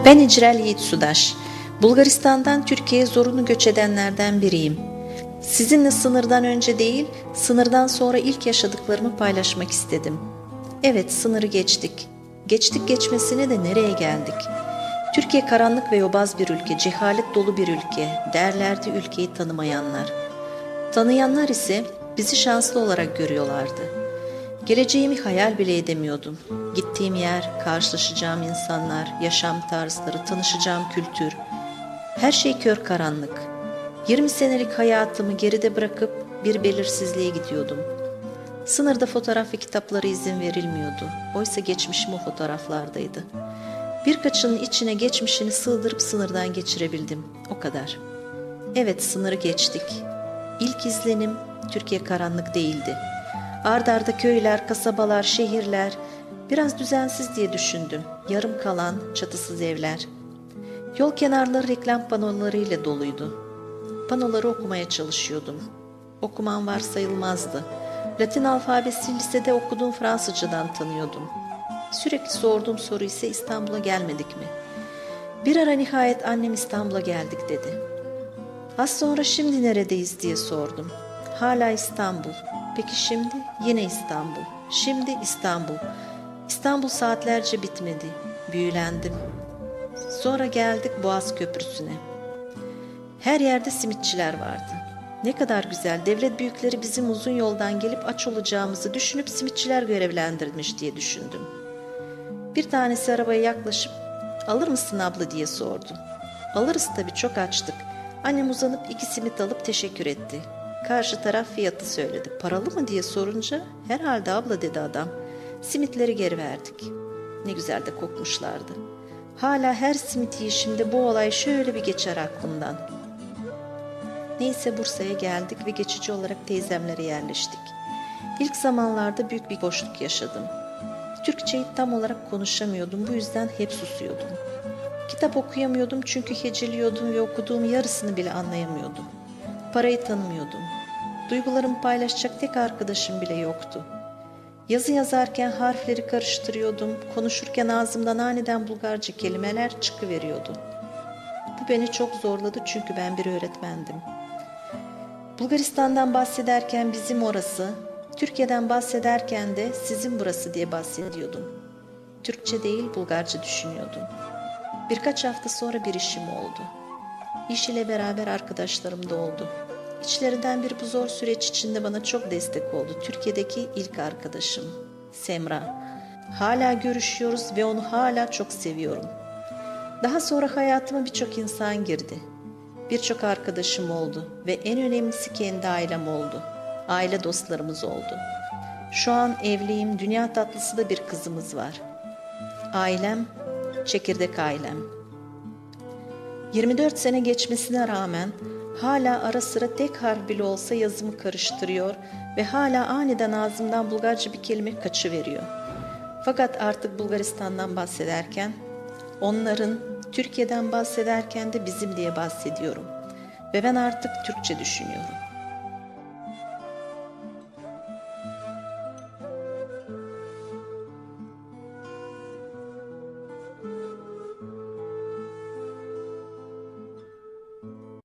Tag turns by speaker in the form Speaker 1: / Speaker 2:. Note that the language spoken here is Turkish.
Speaker 1: Ben İcrel Yiğit Sudaş. Bulgaristan'dan Türkiye'ye zorunlu göç edenlerden biriyim. Sizinle sınırdan önce değil, sınırdan sonra ilk yaşadıklarımı paylaşmak istedim. Evet, sınırı geçtik. Geçtik geçmesine de nereye geldik? Türkiye karanlık ve yobaz bir ülke, cehalet dolu bir ülke, derlerdi ülkeyi tanımayanlar. Tanıyanlar ise bizi şanslı olarak görüyorlardı. Geleceğimi hayal bile edemiyordum. Gittiğim yer, karşılaşacağım insanlar, yaşam tarzları, tanışacağım kültür. Her şey kör karanlık. 20 senelik hayatımı geride bırakıp bir belirsizliğe gidiyordum. Sınırda fotoğraf ve kitaplara izin verilmiyordu. Oysa geçmişim o fotoğraflardaydı. Birkaçının içine geçmişini sığdırıp sınırdan geçirebildim. O kadar. Evet, sınırı geçtik. İlk izlenim Türkiye karanlık değildi. Ard arda köyler, kasabalar, şehirler, biraz düzensiz diye düşündüm. Yarım kalan, çatısız evler. Yol kenarları reklam panolarıyla doluydu. Panoları okumaya çalışıyordum. Okumam varsayılmazdı. Latin alfabesi lisede okuduğum Fransızcadan tanıyordum. Sürekli sorduğum soru ise İstanbul'a gelmedik mi? Bir ara nihayet annem İstanbul'a geldik dedi. Az sonra şimdi neredeyiz diye sordum. Hala İstanbul. Peki şimdi? Yine İstanbul. Şimdi İstanbul. İstanbul saatlerce bitmedi. Büyülendim. Sonra geldik Boğaz Köprüsü'ne. Her yerde simitçiler vardı. Ne kadar güzel, devlet büyükleri bizim uzun yoldan gelip aç olacağımızı düşünüp simitçiler görevlendirmiş diye düşündüm. Bir tanesi arabaya yaklaşıp "Alır mısın abla?" diye sordu. "Alırız tabii, çok açtık." Annem uzanıp 2 simit alıp teşekkür etti. Karşı taraf fiyatı söyledi. "Paralı mı?" diye sorunca "Herhalde abla" dedi adam. Simitleri geri verdik. Ne güzel de kokmuşlardı. Hala her simit yiyişimde bu olay şöyle bir geçer aklımdan. Neyse, Bursa'ya geldik ve geçici olarak teyzemlere yerleştik. İlk zamanlarda büyük bir boşluk yaşadım. Türkçeyi tam olarak konuşamıyordum, bu yüzden hep susuyordum. Kitap okuyamıyordum çünkü heceliyordum ve okuduğum yarısını bile anlayamıyordum. Parayı tanımıyordum. Duygularımı paylaşacak tek arkadaşım bile yoktu. Yazı yazarken harfleri karıştırıyordum, konuşurken ağzımdan aniden Bulgarca kelimeler çıkıveriyordu. Bu beni çok zorladı çünkü ben bir öğretmendim. Bulgaristan'dan bahsederken bizim orası, Türkiye'den bahsederken de sizin burası diye bahsediyordum. Türkçe değil, Bulgarca düşünüyordum. Birkaç hafta sonra bir işim oldu. İş ile beraber arkadaşlarım da oldu. İçlerinden biri bu zor süreç içinde bana çok destek oldu. Türkiye'deki ilk arkadaşım, Semra. Hala görüşüyoruz ve onu hala çok seviyorum. Daha sonra hayatıma birçok insan girdi. Birçok arkadaşım oldu ve en önemlisi kendi ailem oldu. Aile dostlarımız oldu. Şu an evliyim, dünya tatlısı da bir kızımız var. Ailem, çekirdek ailem. 24 sene geçmesine rağmen hala ara sıra tek harf bile olsa yazımı karıştırıyor ve hala aniden ağzımdan Bulgarca bir kelime kaçıveriyor. Fakat artık Bulgaristan'dan bahsederken, onların, Türkiye'den bahsederken de bizim diye bahsediyorum. Ve ben artık Türkçe düşünüyorum.